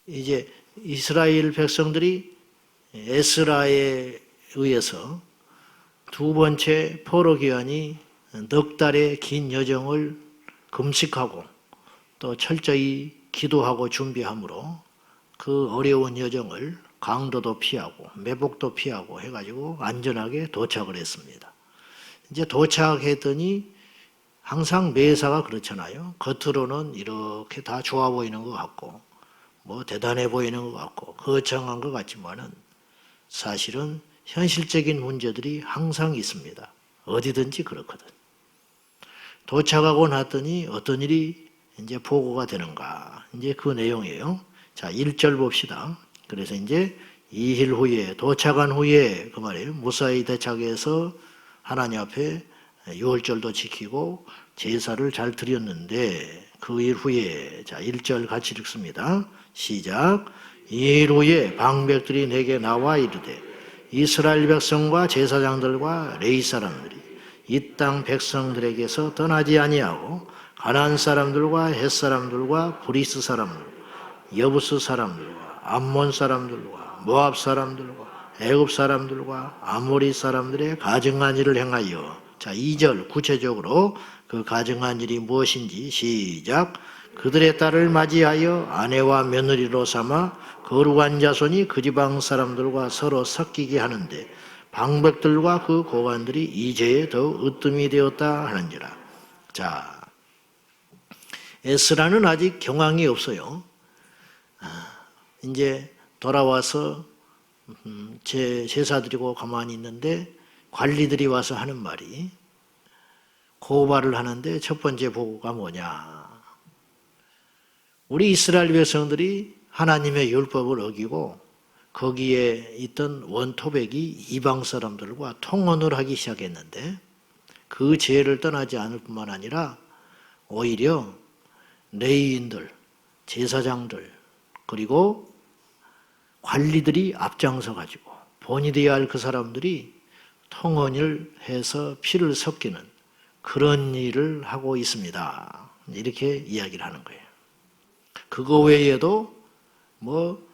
이제 이스라엘 백성들이 에스라에 의해서 두 번째 포로 기간이 넉 달의 긴 여정을 금식하고 또 철저히 기도하고 준비하므로 그 어려운 여정을 강도도 피하고 매복도 피하고 해가지고 안전하게 도착을 했습니다. 이제 도착했더니 항상 매사가 그렇잖아요. 겉으로는 이렇게 다 좋아 보이는 것 같고 뭐 대단해 보이는 것 같고 거창한 것 같지만은 사실은 현실적인 문제들이 항상 있습니다. 어디든지 그렇거든. 도착하고 났더니 어떤 일이 이제 보고가 되는가. 이제 그 내용이에요. 자, 1절 봅시다. 그래서 이제 2일 후에, 도착한 후에, 그 말이에요. 무사히 도착해서 하나님 앞에 유월절도 지키고 제사를 잘 드렸는데 그 일 후에, 자, 1절 같이 읽습니다. 시작. 2일 후에 방백들이 내게 나와 이르되 이스라엘 백성과 제사장들과 레위 사람들이 이 땅 백성들에게서 떠나지 아니하고 가나안 사람들과 헷 사람들과 브리스 사람들, 여부스 사람들과 암몬 사람들과 모압 사람들과 애굽 사람들과 아모리 사람들의 가증한 일을 행하여, 자 2절 구체적으로 그 가증한 일이 무엇인지 시작. 그들의 딸을 맞이하여 아내와 며느리로 삼아 거룩한 자손이 그 지방 사람들과 서로 섞이게 하는데 방백들과 그 고관들이 이 죄에 더욱 으뜸이 되었다 하는지라. 자, 에스라는 아직 경황이 없어요. 이제 돌아와서 제사 드리고 가만히 있는데 관리들이 와서 하는 말이 고발을 하는데 첫 번째 보고가 뭐냐. 우리 이스라엘 백성들이 하나님의 율법을 어기고 거기에 있던 원토백이 이방 사람들과 통혼을 하기 시작했는데 그 죄를 떠나지 않을 뿐만 아니라 오히려 레위인들, 제사장들 그리고 관리들이 앞장서 가지고 본이 되어야 할 그 사람들이 통혼을 해서 피를 섞이는 그런 일을 하고 있습니다. 이렇게 이야기를 하는 거예요. 그거 외에도 뭐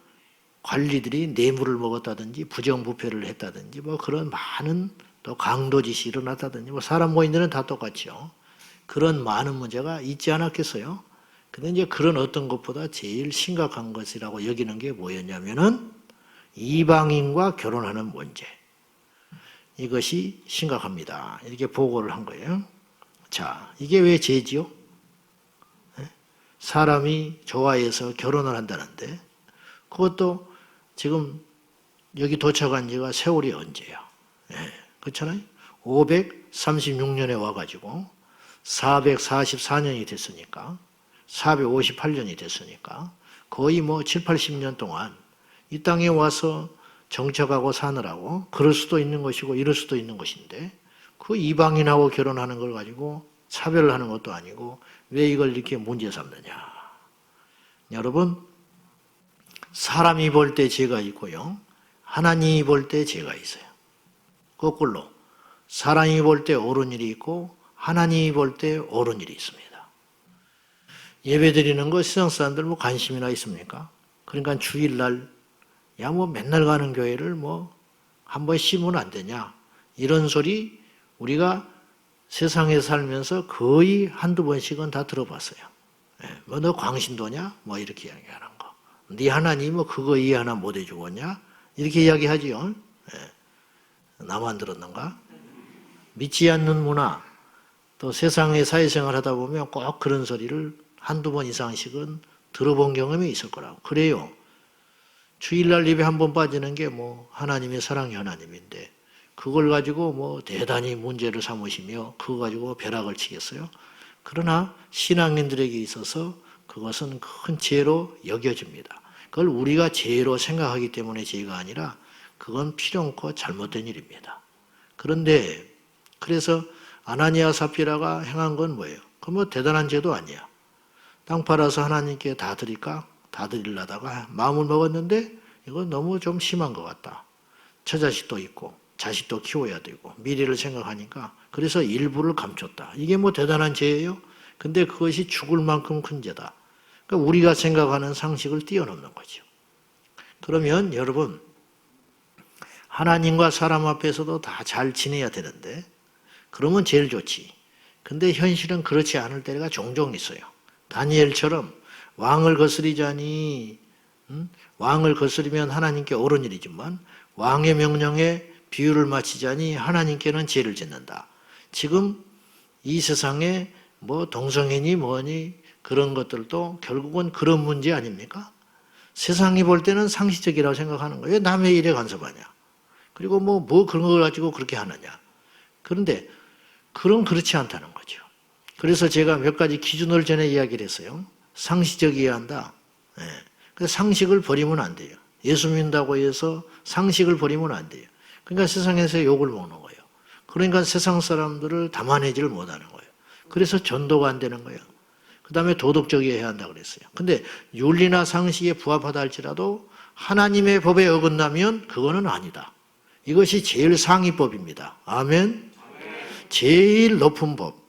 관리들이 뇌물을 먹었다든지 부정부패를 했다든지 뭐 그런 많은 또 강도짓이 일어났다든지 뭐 사람 모인 데는 다 똑같죠. 그런 많은 문제가 있지 않았겠어요? 근데 이제 그런 어떤 것보다 제일 심각한 것이라고 여기는 게 뭐였냐면은 이방인과 결혼하는 문제. 이것이 심각합니다. 이렇게 보고를 한 거예요. 자, 이게 왜 죄지요? 사람이 좋아해서 결혼을 한다는데 그것도 지금 여기 도착한 지가 세월이 언제야? 그렇잖아요? 536년에 와가지고 444년이 됐으니까 458년이 됐으니까 거의 뭐 7, 80년 동안 이 땅에 와서 정착하고 사느라고 그럴 수도 있는 것이고 이럴 수도 있는 것인데 그 이방인하고 결혼하는 걸 가지고 차별을 하는 것도 아니고 왜 이걸 이렇게 문제 삼느냐. 여러분, 사람이 볼 때 죄가 있고요. 하나님이 볼 때 죄가 있어요. 거꾸로 사람이 볼 때 옳은 일이 있고 하나님이 볼 때 옳은 일이 있습니다. 예배 드리는 거 세상 사람들 뭐 관심이나 있습니까? 그러니까 주일날 야 뭐 맨날 가는 교회를 뭐 한 번 쉬면 안 되냐. 이런 소리 우리가 세상에 살면서 거의 한두 번씩은 다 들어봤어요. 뭐 너 광신도냐? 뭐 이렇게 이야기하는 거. 네 하나님 뭐 그거 이해 하나 못 해주겠냐? 이렇게 이야기하지요. 나만 들었는가? 믿지 않는 문화, 또 세상의 사회생활 하다 보면 꼭 그런 소리를 한두 번 이상씩은 들어본 경험이 있을 거라고. 그래요. 주일날 예배 한 번 빠지는 게 뭐 하나님의 사랑이 하나님인데 그걸 가지고 뭐 대단히 문제를 삼으시며 그거 가지고 벼락을 치겠어요? 그러나 신앙인들에게 있어서 그것은 큰 죄로 여겨집니다. 그걸 우리가 죄로 생각하기 때문에 죄가 아니라 그건 필요 없고 잘못된 일입니다. 그런데 그래서 아나니아 삽비라가 행한 건 뭐예요? 그 뭐 대단한 죄도 아니야. 땅 팔아서 하나님께 다 드릴까? 다 드리려다가 마음을 먹었는데 이건 너무 좀 심한 것 같다. 처자식도 있고 자식도 키워야 되고 미래를 생각하니까 그래서 일부를 감췄다. 이게 뭐 대단한 죄예요? 근데 그것이 죽을 만큼 큰 죄다. 그러니까 우리가 생각하는 상식을 뛰어넘는 거죠. 그러면 여러분, 하나님과 사람 앞에서도 다 잘 지내야 되는데 그러면 제일 좋지. 근데 현실은 그렇지 않을 때가 종종 있어요. 다니엘처럼 왕을 거스리자니, 왕을 거스리면 하나님께 옳은 일이지만 왕의 명령에 비유를 맞추자니 하나님께는 죄를 짓는다. 지금 이 세상에 뭐 동성애니 뭐니 그런 것들도 결국은 그런 문제 아닙니까? 세상이 볼 때는 상식적이라고 생각하는 거예요. 왜 남의 일에 간섭하냐? 그리고 뭐 그런 걸 가지고 그렇게 하느냐? 그런데 그렇지 않다는 거죠. 그래서 제가 몇 가지 기준을 전에 이야기를 했어요. 상식적이어야 한다. 네. 그래서 상식을 버리면 안 돼요. 예수 믿는다고 해서 상식을 버리면 안 돼요. 그러니까 세상에서 욕을 먹는 거예요. 그러니까 세상 사람들을 담아내지를 못하는 거예요. 그래서 전도가 안 되는 거예요. 그 다음에 도덕적이어야 한다고 그랬어요. 근데 윤리나 상식에 부합하다 할지라도 하나님의 법에 어긋나면 그거는 아니다. 이것이 제일 상위법입니다. 아멘. 제일 높은 법.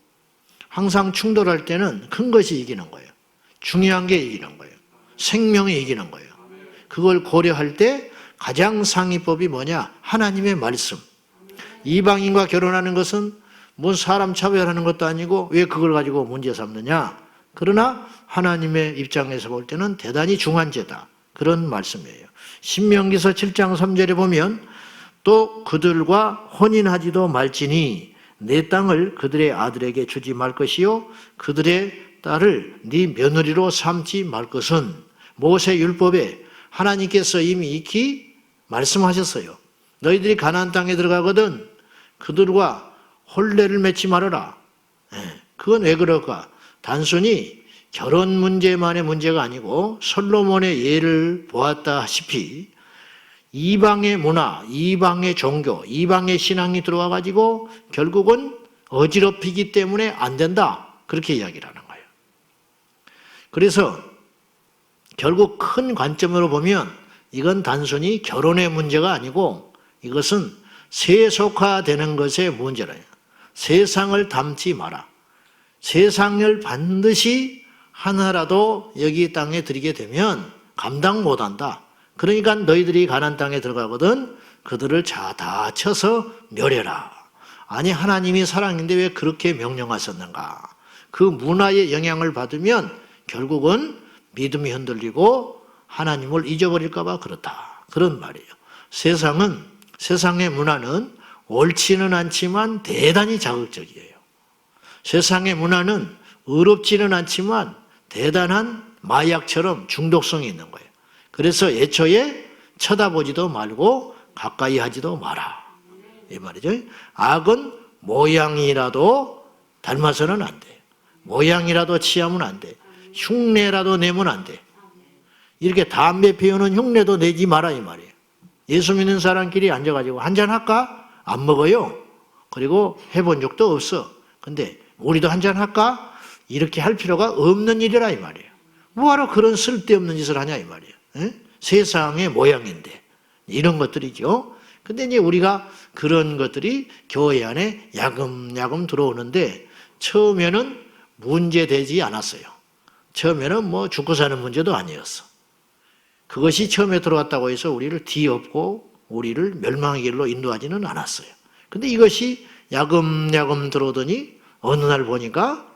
항상 충돌할 때는 큰 것이 이기는 거예요. 중요한 게 이기는 거예요. 생명이 이기는 거예요. 그걸 고려할 때 가장 상위법이 뭐냐? 하나님의 말씀. 이방인과 결혼하는 것은 뭐 사람 차별하는 것도 아니고 왜 그걸 가지고 문제 삼느냐? 그러나 하나님의 입장에서 볼 때는 대단히 중한 죄다. 그런 말씀이에요. 신명기서 7장 3절에 보면 또 그들과 혼인하지도 말지니 내 땅을 그들의 아들에게 주지 말 것이요 그들의 딸을 네 며느리로 삼지 말 것은 모세 율법에 하나님께서 이미 익히 말씀하셨어요. 너희들이 가나안 땅에 들어가거든 그들과 혼례를 맺지 말아라. 그건 왜 그럴까? 단순히 결혼 문제만의 문제가 아니고 솔로몬의 예를 보았다시피 이방의 문화, 이방의 종교, 이방의 신앙이 들어와 가지고 결국은 어지럽히기 때문에 안 된다. 그렇게 이야기를 하는 거예요. 그래서 결국 큰 관점으로 보면 이건 단순히 결혼의 문제가 아니고 이것은 세속화되는 것의 문제라요. 세상을 닮지 마라. 세상을 반드시 하나라도 여기 땅에 들이게 되면 감당 못한다. 그러니까 너희들이 가나안 땅에 들어가거든 그들을 다 쳐서 멸해라. 아니 하나님이 사랑인데 왜 그렇게 명령하셨는가? 그 문화의 영향을 받으면 결국은 믿음이 흔들리고 하나님을 잊어버릴까 봐 그렇다. 그런 말이에요. 세상의 문화는 옳지는 않지만 대단히 자극적이에요. 세상의 문화는 의롭지는 않지만 대단한 마약처럼 중독성이 있는 거예요. 그래서 애초에 쳐다보지도 말고 가까이 하지도 마라. 이 말이죠. 악은 모양이라도 닮아서는 안 돼. 모양이라도 취하면 안 돼. 흉내라도 내면 안 돼. 이렇게 담배 피우는 흉내도 내지 마라 이 말이에요. 예수 믿는 사람끼리 앉아가지고 한잔 할까? 안 먹어요. 그리고 해본 적도 없어. 근데 우리도 한잔 할까? 이렇게 할 필요가 없는 일이라 이 말이에요. 뭐하러 그런 쓸데없는 짓을 하냐 이 말이에요. 세상의 모양인데 이런 것들이죠. 근데 이제 우리가 그런 것들이 교회 안에 야금야금 들어오는데 처음에는 문제되지 않았어요. 처음에는 뭐 죽고 사는 문제도 아니었어. 그것이 처음에 들어왔다고 해서 우리를 뒤엎고 우리를 멸망의 길로 인도하지는 않았어요. 근데 이것이 야금야금 들어오더니 어느 날 보니까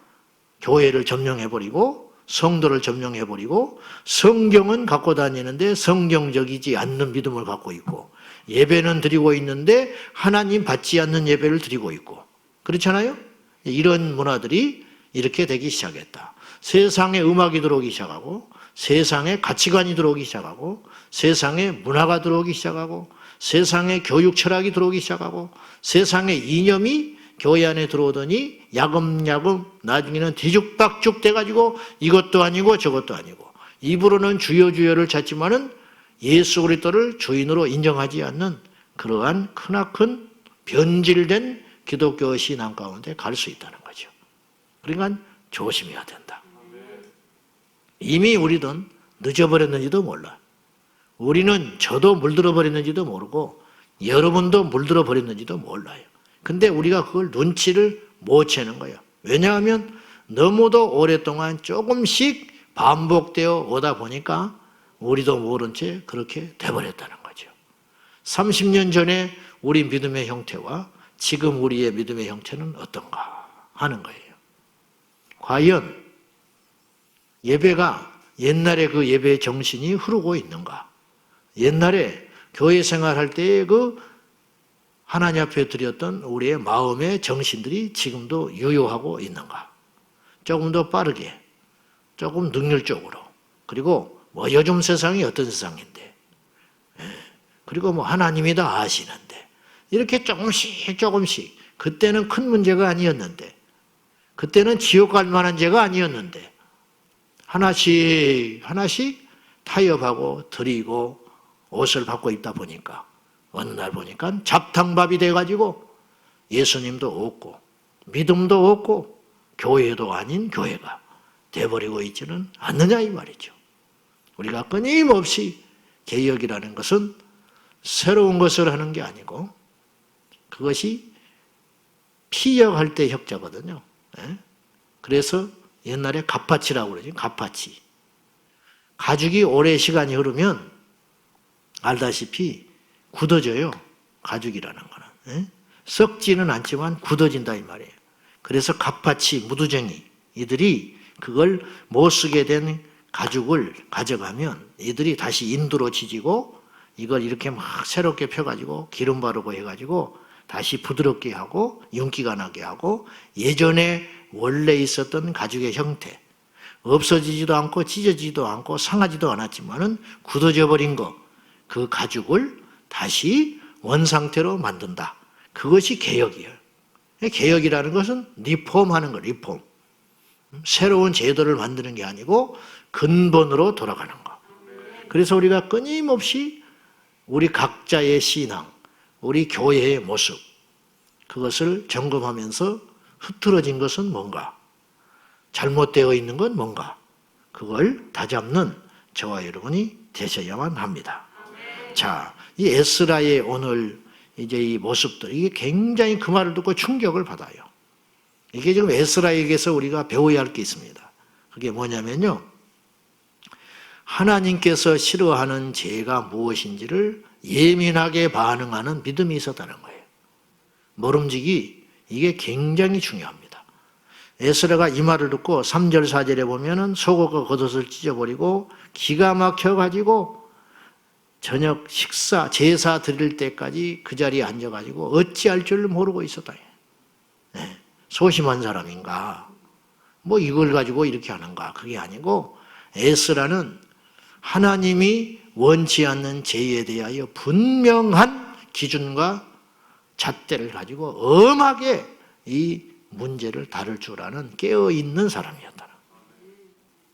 교회를 점령해버리고 성도를 점령해버리고 성경은 갖고 다니는데 성경적이지 않는 믿음을 갖고 있고 예배는 드리고 있는데 하나님 받지 않는 예배를 드리고 있고 그렇잖아요? 이런 문화들이 이렇게 되기 시작했다. 세상에 음악이 들어오기 시작하고 세상에 가치관이 들어오기 시작하고 세상에 문화가 들어오기 시작하고 세상에 교육 철학이 들어오기 시작하고 세상의 이념이 교회 안에 들어오더니 야금야금 나중에는 뒤죽박죽 돼가지고 이것도 아니고 저것도 아니고 입으로는 주여주여를 찾지만은 예수 그리스도를 주인으로 인정하지 않는 그러한 크나큰 변질된 기독교 신앙 가운데 갈 수 있다는 거죠. 그러니까 조심해야 된다. 이미 우리는 늦어버렸는지도 몰라. 우리는 저도 물들어 버렸는지도 모르고 여러분도 물들어 버렸는지도 몰라요. 근데 우리가 그걸 눈치를 못 채는 거예요. 왜냐하면 너무도 오랫동안 조금씩 반복되어 오다 보니까 우리도 모른 채 그렇게 돼버렸다는 거죠. 30년 전에 우리 믿음의 형태와 지금 우리의 믿음의 형태는 어떤가 하는 거예요. 과연 예배가 옛날에 그 예배의 정신이 흐르고 있는가? 옛날에 교회 생활할 때의 그 하나님 앞에 드렸던 우리의 마음의 정신들이 지금도 유효하고 있는가? 조금 더 빠르게, 조금 능률적으로, 그리고 뭐 요즘 세상이 어떤 세상인데, 그리고 뭐 하나님이 다 아시는데, 이렇게 조금씩, 그때는 큰 문제가 아니었는데, 그때는 지옥 갈 만한 죄가 아니었는데, 하나씩 타협하고 드리고 옷을 받고 있다 보니까 어느 날 보니까 잡탕밥이 돼가지고 예수님도 없고 믿음도 없고 교회도 아닌 교회가 돼버리고 있지는 않느냐 이 말이죠. 우리가 끊임없이 개혁이라는 것은 새로운 것을 하는 게 아니고 그것이 피역할 때 혁자거든요. 그래서 옛날에 갑파치라고 그러죠. 갑파치. 가죽이 오래 시간이 흐르면 알다시피 굳어져요. 가죽이라는 거는. 썩지는 않지만 굳어진다 이 말이에요. 그래서 갑파치, 무두쟁이 이들이 그걸 못 쓰게 된 가죽을 가져가면 이들이 다시 인두로 지지고 이걸 이렇게 막 새롭게 펴가지고 기름 바르고 해가지고 다시 부드럽게 하고 윤기가 나게 하고 예전에 원래 있었던 가죽의 형태 없어지지도 않고 찢어지지도 않고 상하지도 않았지만은 굳어져 버린 그 가죽을 다시 원상태로 만든다. 그것이 개혁이에요. 개혁이라는 것은 리폼하는 거, 리폼. 새로운 제도를 만드는 게 아니고 근본으로 돌아가는 거. 그래서 우리가 끊임없이 우리 각자의 신앙, 우리 교회의 모습, 그것을 점검하면서 흐트러진 것은 뭔가, 잘못되어 있는 건 뭔가, 그걸 다잡는 저와 여러분이 되셔야만 합니다. 자, 이 에스라의 오늘 이제 이 모습들, 이게 굉장히 그 말을 듣고 충격을 받아요. 이게 지금 에스라에게서 우리가 배워야 할 게 있습니다. 그게 뭐냐면요. 하나님께서 싫어하는 죄가 무엇인지를 예민하게 반응하는 믿음이 있었다는 거예요. 모름지기, 이게 굉장히 중요합니다. 에스라가 이 말을 듣고 3절 4절에 보면은 속옷과 겉옷을 찢어버리고 기가 막혀가지고 저녁 식사, 제사 드릴 때까지 그 자리에 앉아가지고 어찌할 줄 모르고 있었다. 네. 소심한 사람인가? 뭐 이걸 가지고 이렇게 하는가? 그게 아니고 에스라는 하나님이 원치 않는 죄에 대하여 분명한 기준과 잣대를 가지고 엄하게 이 문제를 다룰 줄 아는 깨어있는 사람이었다.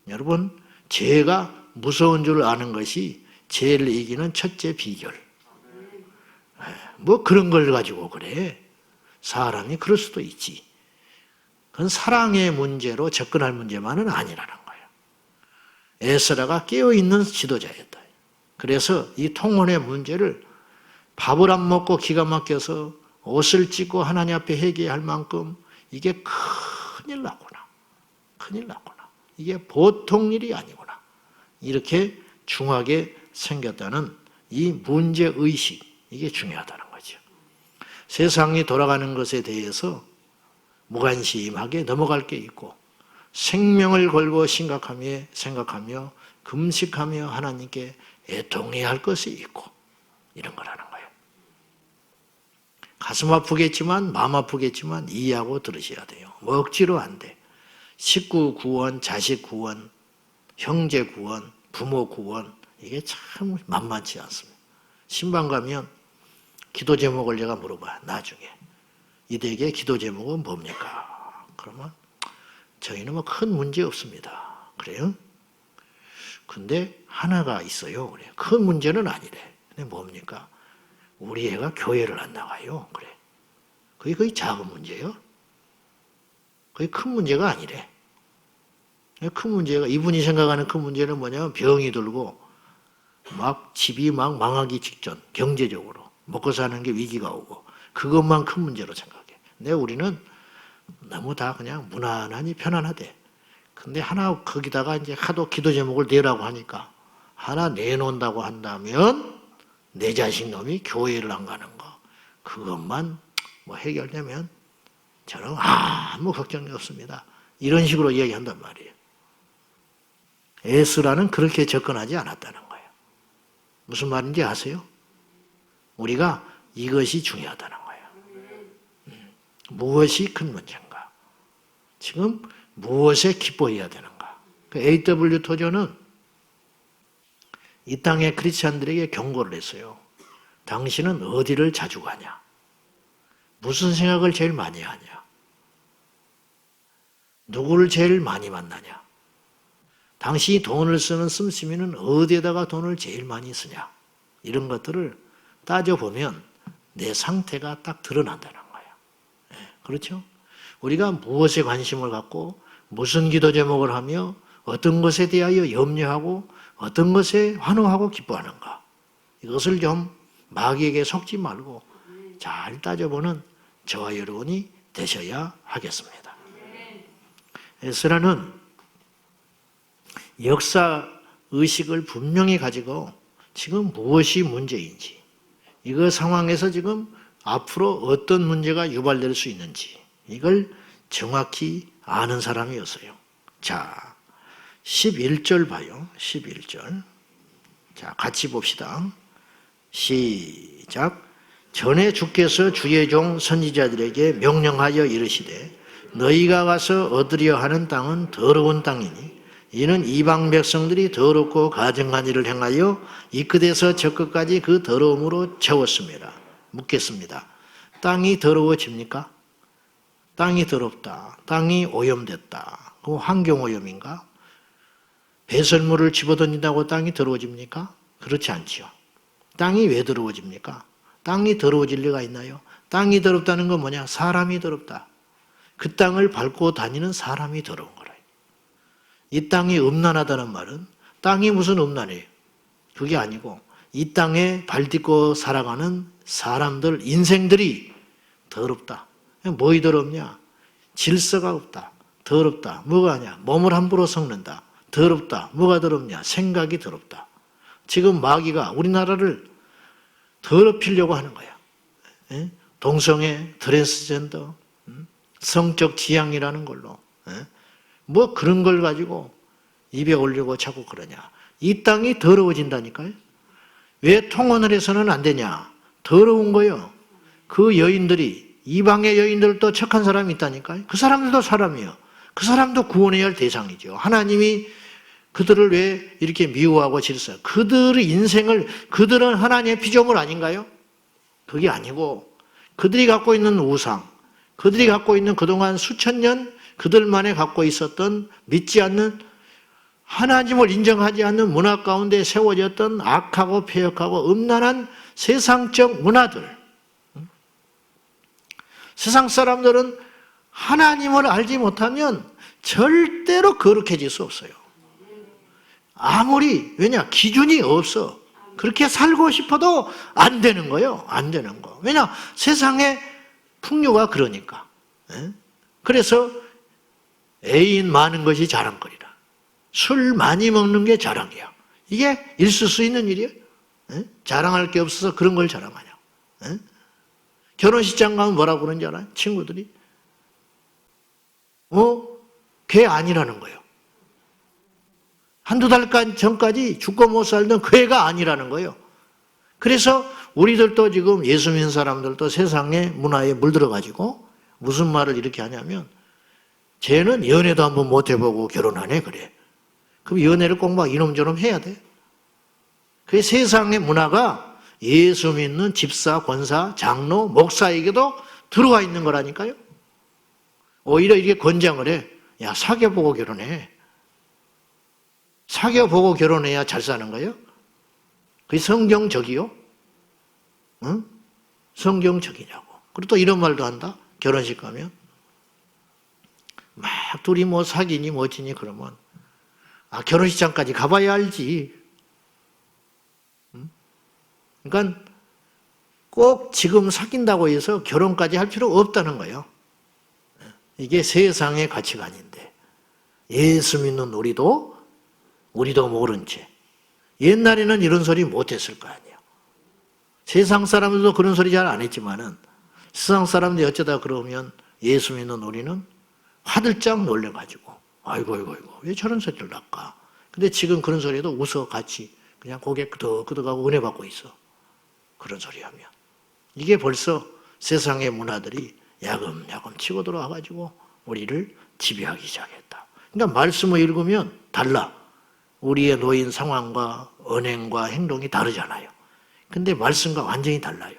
여러분, 죄가 무서운 줄 아는 것이 죄를 이기는 첫째 비결. 뭐 그런 걸 가지고 그래. 사람이 그럴 수도 있지. 그건 사랑의 문제로 접근할 문제만은 아니라는 거예요. 에스라가 깨어있는 지도자였다. 그래서 이 통혼의 문제를 밥을 안 먹고 기가 막혀서 옷을 찢고 하나님 앞에 회개할 만큼 이게 큰일 났구나. 큰일 났구나. 이게 보통 일이 아니구나. 이렇게 중하게 생겼다는 이 문제의식, 이게 중요하다는 거죠. 세상이 돌아가는 것에 대해서 무관심하게 넘어갈 게 있고 생명을 걸고 생각하며 금식하며 하나님께 애통해야 할 것이 있고 이런 거라는 거예요. 가슴 아프겠지만 마음 아프겠지만 이해하고 들으셔야 돼요. 뭐 억지로 안 돼. 식구 구원, 자식 구원, 형제 구원, 부모 구원 이게 참 만만치 않습니다. 신방 가면 기도 제목을 제가 물어봐요. 나중에. 이들에게 기도 제목은 뭡니까? 그러면 저희는 뭐 큰 문제 없습니다. 그래요? 근데 하나가 있어요. 그래. 큰 문제는 아니래. 근데 뭡니까? 우리 애가 교회를 안 나가요. 그래. 그게 거의 작은 문제예요. 그게 큰 문제가 아니래. 큰 문제가, 이분이 생각하는 큰 문제는 뭐냐면 병이 들고 막 집이 막 망하기 직전, 경제적으로 먹고 사는 게 위기가 오고 그것만 큰 문제로 생각해. 근데 우리는 너무 다 그냥 무난하니 편안하대. 근데 하나 거기다가 이제 하도 기도 제목을 내라고 하니까 하나 내놓는다고 한다면 내 자식 놈이 교회를 안 가는 거 그것만 뭐 해결되면 저는 아무 걱정이 없습니다. 이런 식으로 이야기한단 말이에요. 에스라는 그렇게 접근하지 않았다는 거예요. 무슨 말인지 아세요? 우리가 이것이 중요하다는 거예요. 무엇이 큰 문제인가? 지금 무엇에 기뻐해야 되는가? 그 A.W. 토저는 이 땅의 크리스찬들에게 경고를 했어요. 당신은 어디를 자주 가냐? 무슨 생각을 제일 많이 하냐? 누구를 제일 많이 만나냐? 당신이 돈을 쓰는 씀씀이는 어디에다가 돈을 제일 많이 쓰냐? 이런 것들을 따져보면 내 상태가 딱 드러난다는 거예요. 그렇죠? 우리가 무엇에 관심을 갖고 무슨 기도 제목을 하며 어떤 것에 대하여 염려하고 어떤 것에 환호하고 기뻐하는가? 이것을 좀 마귀에게 속지 말고 잘 따져보는 저와 여러분이 되셔야 하겠습니다. 에스라는 역사 의식을 분명히 가지고 지금 무엇이 문제인지, 이거 상황에서 지금 앞으로 어떤 문제가 유발될 수 있는지 이걸 정확히 아는 사람이었어요. 자, 11절 봐요. 11절. 자, 같이 봅시다. 시작. 전에 주께서 주의 종 선지자들에게 명령하여 이르시되 너희가 가서 얻으려 하는 땅은 더러운 땅이니 이는 이방 백성들이 더럽고 가증한 일을 행하여 이 끝에서 저 끝까지 그 더러움으로 채웠습니다. 묻겠습니다. 땅이 더러워집니까? 땅이 더럽다. 땅이 오염됐다. 그 환경오염인가? 배설물을 집어던진다고 땅이 더러워집니까? 그렇지 않지요. 땅이 왜 더러워집니까? 땅이 더러워질 리가 있나요? 땅이 더럽다는 건 뭐냐? 사람이 더럽다. 그 땅을 밟고 다니는 사람이 더러운 거라. 이 땅이 음란하다는 말은 땅이 무슨 음란이에요? 그게 아니고 이 땅에 발딛고 살아가는 사람들, 인생들이 더럽다. 뭐이 더럽냐? 질서가 없다. 더럽다. 뭐가 아니야? 몸을 함부로 섞는다. 더럽다. 뭐가 더럽냐? 생각이 더럽다. 지금 마귀가 우리나라를 더럽히려고 하는 거야. 동성애, 트랜스젠더, 성적 지향이라는 걸로 뭐 그런 걸 가지고 입에 올리고 자꾸 그러냐. 이 땅이 더러워진다니까요. 왜 통혼을 해서는 안 되냐. 더러운 거요. 그 여인들이, 이방의 여인들도 착한 사람이 있다니까요. 그 사람들도 사람이요. 그 사람도 구원해야 할 대상이죠. 하나님이 그들을 왜 이렇게 미워하고 질서요? 그들의 인생을, 그들은 하나님의 피조물 아닌가요? 그게 아니고 그들이 갖고 있는 우상, 그들이 갖고 있는 그동안 수천 년 그들만에 갖고 있었던 믿지 않는, 하나님을 인정하지 않는 문화 가운데 세워졌던 악하고 폐역하고 음란한 세상적 문화들. 세상 사람들은 하나님을 알지 못하면 절대로 거룩해질 수 없어요. 아무리, 왜냐? 기준이 없어. 그렇게 살고 싶어도 안 되는 거예요. 안 되는 거. 왜냐? 세상의 풍요가 그러니까. 그래서 애인 많은 것이 자랑거리라. 술 많이 먹는 게 자랑이야. 이게 있을 수 있는 일이에요? 자랑할 게 없어서 그런 걸 자랑하냐. 결혼식장 가면 뭐라고 그러는지 알아요? 친구들이. 걔 아니라는 거예요. 한두 달 전까지 죽고 못 살던 그 애가 아니라는 거예요. 그래서 우리들도 지금 예수 믿는 사람들도 세상의 문화에 물들어가지고 무슨 말을 이렇게 하냐면 쟤는 연애도 한번 못 해보고 결혼하네 그래. 그럼 연애를 꼭 막 이놈저놈 해야 돼. 그 세상의 문화가 예수 믿는 집사, 권사, 장로, 목사에게도 들어와 있는 거라니까요. 오히려 이렇게 권장을 해. 야, 사귀어보고 결혼해. 사귀어보고 결혼해야 잘 사는 거예요? 그게 성경적이요? 응? 성경적이냐고. 그리고 또 이런 말도 한다. 결혼식 가면. 막 둘이 뭐 사귀니 뭐지니 그러면 결혼식장까지 가봐야 알지. 응? 그러니까 꼭 지금 사귄다고 해서 결혼까지 할 필요 없다는 거예요. 이게 세상의 가치관인데 예수 믿는 우리도 모른 채. 옛날에는 이런 소리 못했을 거 아니에요. 세상 사람들도 그런 소리 잘 안 했지만은 세상 사람들이 어쩌다 그러면 예수 믿는 우리는 화들짝 놀래가지고 아이고 왜 저런 소리를 할까. 근데 지금 그런 소리도 웃어 같이 그냥 고개 끄덕끄덕하고 은혜 받고 있어. 그런 소리 하면. 이게 벌써 세상의 문화들이 야금야금 치고 들어와가지고 우리를 지배하기 시작했다. 그러니까 말씀을 읽으면 달라. 우리의 놓인 상황과 언행과 행동이 다르잖아요. 근데 말씀과 완전히 달라요.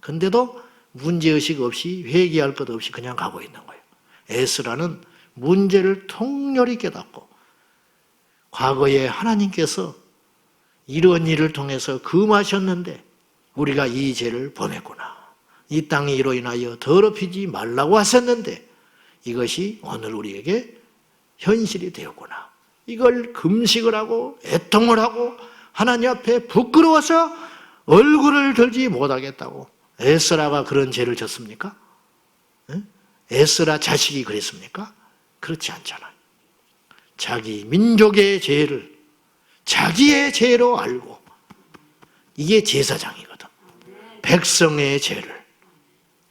근데도 문제의식 없이 회개할 것 없이 그냥 가고 있는 거예요. 에스라는 문제를 통렬히 깨닫고 과거에 하나님께서 이런 일을 통해서 금하셨는데 우리가 이 죄를 범했구나. 이 땅이 이로 인하여 더럽히지 말라고 하셨는데 이것이 오늘 우리에게 현실이 되었구나. 이걸 금식을 하고 애통을 하고 하나님 앞에 부끄러워서 얼굴을 들지 못하겠다고. 에스라가 그런 죄를 졌습니까? 에스라 자식이 그랬습니까? 그렇지 않잖아요. 자기 민족의 죄를 자기의 죄로 알고 이게 제사장이거든. 백성의 죄를.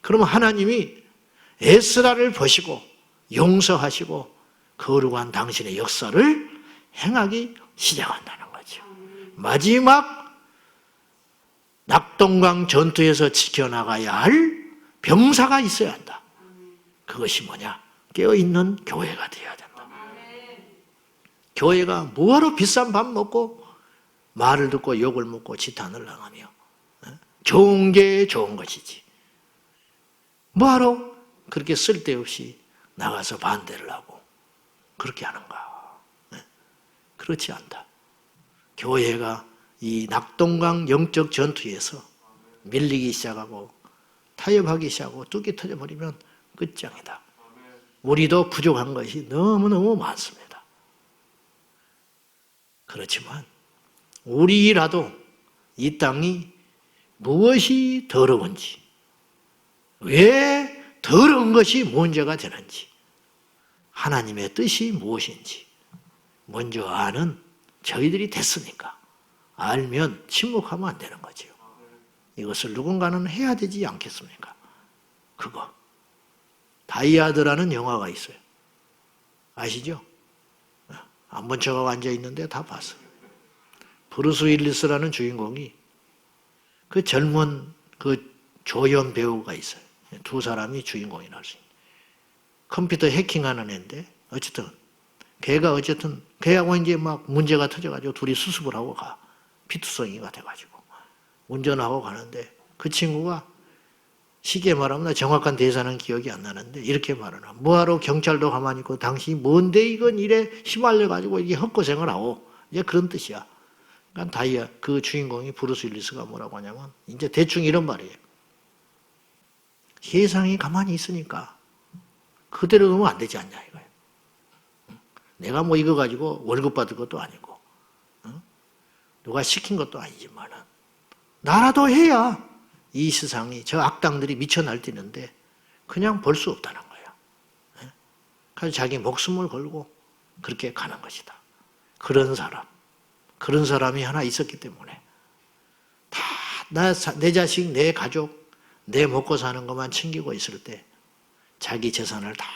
그러면 하나님이 에스라를 보시고 용서하시고 거룩한 당신의 역사를 행하기 시작한다는 거죠. 마지막 낙동강 전투에서 지켜나가야 할 병사가 있어야 한다. 그것이 뭐냐? 깨어있는 교회가 되어야 된다. 교회가 뭐하러 비싼 밥 먹고 말을 듣고 욕을 먹고 지탄을 당하며 좋은 게 좋은 것이지. 뭐하러 그렇게 쓸데없이 나가서 반대를 하고 그렇게 하는가? 그렇지 않다. 교회가 이 낙동강 영적 전투에서 밀리기 시작하고 타협하기 시작하고 뚝이 터져버리면 끝장이다. 우리도 부족한 것이 너무너무 많습니다. 그렇지만 우리라도 이 땅이 무엇이 더러운지, 왜 더러운 것이 문제가 되는지, 하나님의 뜻이 무엇인지 먼저 아는 저희들이 됐으니까 알면 침묵하면 안 되는 거죠. 이것을 누군가는 해야 되지 않겠습니까? 그거. 다이아드라는 영화가 있어요. 아시죠? 안 본 척하고 앉아있는데 다 봤어요. 브루스 윌리스라는 주인공이 그 젊은 그 조연 배우가 있어요. 두 사람이 주인공이 나올 수 있는. 컴퓨터 해킹하는 애인데 걔하고 이제 막 문제가 터져가지고 둘이 수습을 하고 가. 피투성이가 돼가지고 운전하고 가는데 그 친구가 쉽게 말하면 나 정확한 대사는 기억이 안 나는데 이렇게 말하나. 뭐하러 경찰도 가만히 있고 당신이 뭔데 이건 일에 휘말려가지고 이게 헛고생을 하고 이제 그런 뜻이야. 그러니까 그 주인공이 브루스 윌리스가 뭐라고 하냐면 이제 대충 이런 말이에요. 세상이 가만히 있으니까 그대로 놓으면 안 되지 않냐 이거예요. 내가 뭐 이거 가지고 월급 받을 것도 아니고 누가 시킨 것도 아니지만은 나라도 해야 이 세상이 저 악당들이 미쳐 날뛰는데 그냥 볼 수 없다는 거예요. 그래서 자기 목숨을 걸고 그렇게 가는 것이다. 그런 사람이 하나 있었기 때문에 다 내 자식, 내 가족, 내 먹고 사는 것만 챙기고 있을 때 자기 재산을 다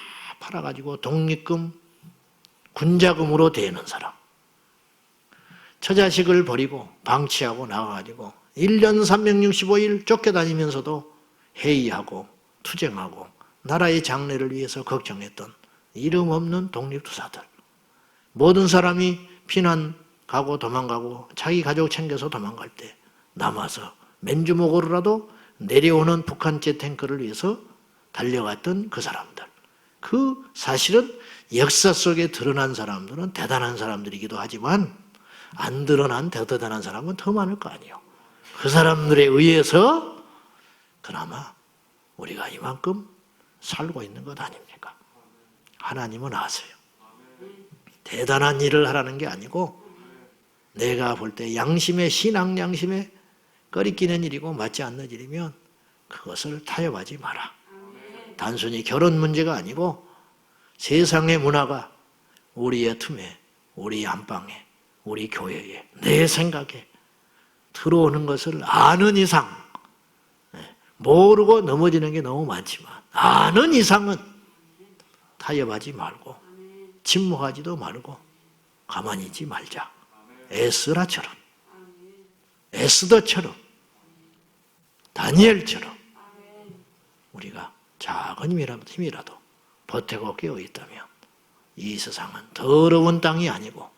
팔아가지고 독립금, 군자금으로 대는 사람. 처자식을 버리고 방치하고 나가가지고 1년 365일 쫓겨다니면서도 회의하고 투쟁하고 나라의 장래를 위해서 걱정했던 이름 없는 독립투사들. 모든 사람이 피난 가고 도망가고 자기 가족 챙겨서 도망갈 때 남아서 맨주먹으로라도 내려오는 북한제 탱크를 위해서 달려갔던 그 사람들. 그 사실은 역사 속에 드러난 사람들은 대단한 사람들이기도 하지만 안 드러난 대단한 사람은 더 많을 거 아니에요. 그 사람들에 의해서 그나마 우리가 이만큼 살고 있는 것 아닙니까? 하나님은 아세요. 대단한 일을 하라는 게 아니고 내가 볼 때 양심에 신앙 양심에 꺼리끼는 일이고 맞지 않는 일이면 그것을 타협하지 마라. 단순히 결혼 문제가 아니고 세상의 문화가 우리의 틈에, 우리 안방에, 우리 교회에, 내 생각에 들어오는 것을 아는 이상, 모르고 넘어지는 게 너무 많지만 아는 이상은 타협하지 말고 침묵하지도 말고 가만히 있지 말자. 에스라처럼, 에스더처럼, 다니엘처럼 우리가 작은 힘이라도 버티고 깨어있다면 이 세상은 더러운 땅이 아니고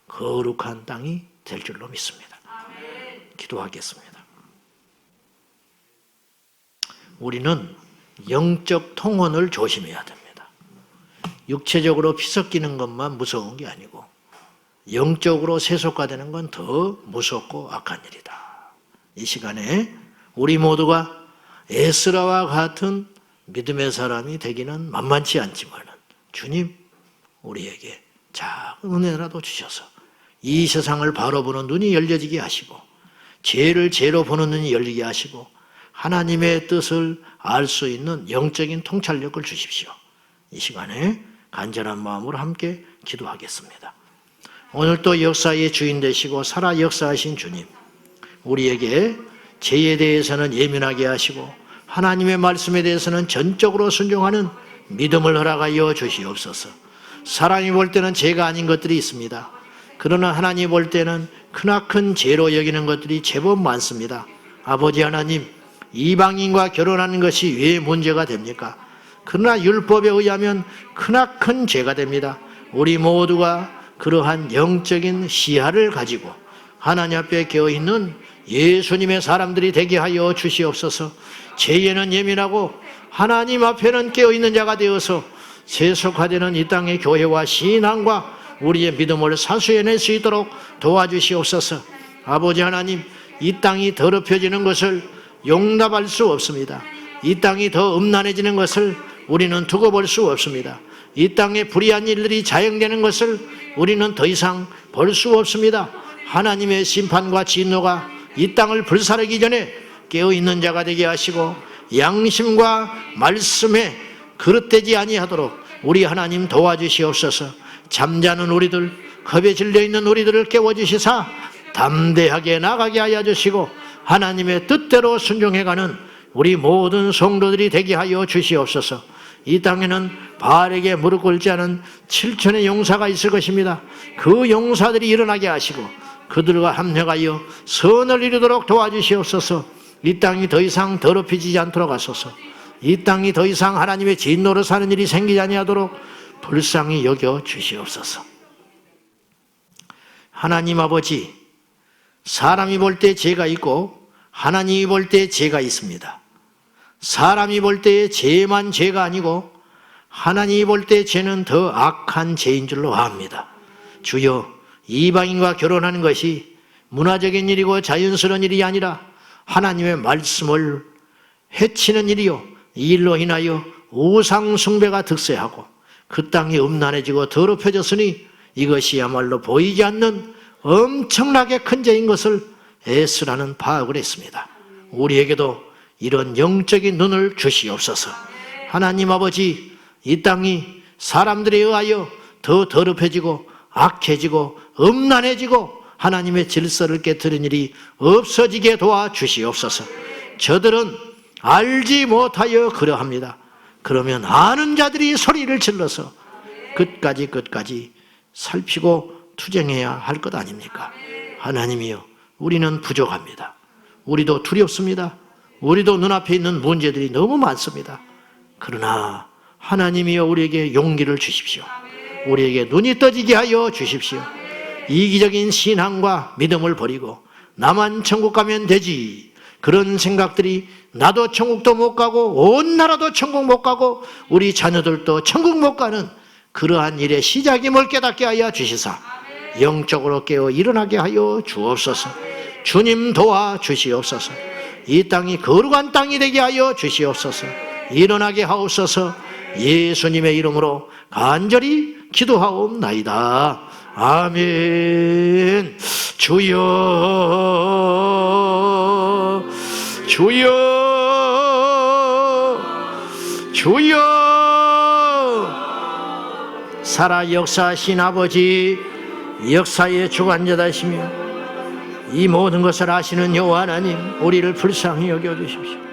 거룩한 땅이 될 줄로 믿습니다. 기도하겠습니다. 우리는 영적 통혼을 조심해야 됩니다. 육체적으로 피 섞이는 것만 무서운 게 아니고 영적으로 세속화되는 건 더 무섭고 악한 일이다. 이 시간에 우리 모두가 에스라와 같은 믿음의 사람이 되기는 만만치 않지만 주님 우리에게 작은 은혜라도 주셔서 이 세상을 바로 보는 눈이 열려지게 하시고 죄를 죄로 보는 눈이 열리게 하시고 하나님의 뜻을 알 수 있는 영적인 통찰력을 주십시오. 이 시간에 간절한 마음으로 함께 기도하겠습니다. 오늘 또 역사의 주인 되시고 살아 역사하신 주님, 우리에게 죄에 대해서는 예민하게 하시고 하나님의 말씀에 대해서는 전적으로 순종하는 믿음을 허락하여 주시옵소서. 사람이 볼 때는 죄가 아닌 것들이 있습니다. 그러나 하나님 볼 때는 크나큰 죄로 여기는 것들이 제법 많습니다. 아버지 하나님, 이방인과 결혼하는 것이 왜 문제가 됩니까? 그러나 율법에 의하면 크나큰 죄가 됩니다. 우리 모두가 그러한 영적인 시야를 가지고 하나님 앞에 깨어있는 예수님의 사람들이 되게 하여 주시옵소서. 죄에는 예민하고 하나님 앞에는 깨어있는 자가 되어서 세속화되는 이 땅의 교회와 신앙과 우리의 믿음을 사수해낼 수 있도록 도와주시옵소서. 아버지 하나님, 이 땅이 더럽혀지는 것을 용납할 수 없습니다. 이 땅이 더 음란해지는 것을 우리는 두고 볼 수 없습니다. 이 땅에 불의한 일들이 자행되는 것을 우리는 더 이상 볼 수 없습니다. 하나님의 심판과 진노가 이 땅을 불사르기 전에 깨어있는 자가 되게 하시고 양심과 말씀에 그릇되지 아니하도록 우리 하나님 도와주시옵소서. 잠자는 우리들, 겁에 질려있는 우리들을 깨워주시사 담대하게 나가게 하여 주시고 하나님의 뜻대로 순종해가는 우리 모든 성도들이 되게 하여 주시옵소서. 이 땅에는 바알에게 무릎 꿇지 않은 7천의 용사가 있을 것입니다. 그 용사들이 일어나게 하시고 그들과 합력하여 선을 이루도록 도와주시옵소서. 이 땅이 더 이상 더럽혀지지 않도록 하소서. 이 땅이 더 이상 하나님의 진노로 사는 일이 생기지 아니하도록 불쌍히 여겨 주시옵소서. 하나님 아버지, 사람이 볼 때 죄가 있고 하나님이 볼 때 죄가 있습니다. 사람이 볼 때 죄만 죄가 아니고 하나님이 볼 때 죄는 더 악한 죄인 줄로 압니다. 주여, 이방인과 결혼하는 것이 문화적인 일이고 자연스러운 일이 아니라 하나님의 말씀을 해치는 일이요, 이 일로 인하여 우상 숭배가 득세하고 그 땅이 음란해지고 더럽혀졌으니 이것이야말로 보이지 않는 엄청나게 큰 죄인 것을 에스라는 파악을 했습니다. 우리에게도 이런 영적인 눈을 주시옵소서. 하나님 아버지, 이 땅이 사람들에 의하여 더 더럽혀지고 악해지고 음란해지고 하나님의 질서를 깨트린 일이 없어지게 도와주시옵소서. 저들은 알지 못하여 그러합니다. 그러면 아는 자들이 소리를 질러서 끝까지 살피고 투쟁해야 할 것 아닙니까? 하나님이여, 우리는 부족합니다. 우리도 두렵습니다. 우리도 눈앞에 있는 문제들이 너무 많습니다. 그러나 하나님이여, 우리에게 용기를 주십시오. 우리에게 눈이 떠지게 하여 주십시오. 이기적인 신앙과 믿음을 버리고 나만 천국 가면 되지, 그런 생각들이 나도 천국도 못 가고 온 나라도 천국 못 가고 우리 자녀들도 천국 못 가는 그러한 일의 시작임을 깨닫게 하여 주시사 영적으로 깨어 일어나게 하여 주옵소서. 주님 도와주시옵소서. 이 땅이 거룩한 땅이 되게 하여 주시옵소서. 일어나게 하옵소서. 예수님의 이름으로 간절히 기도하옵나이다. 아멘. 주여, 주여, 주여, 살아 역사하신 아버지, 역사의 주관자다시며 이 모든 것을 아시는 여호와 하나님, 우리를 불쌍히 여겨주십시오.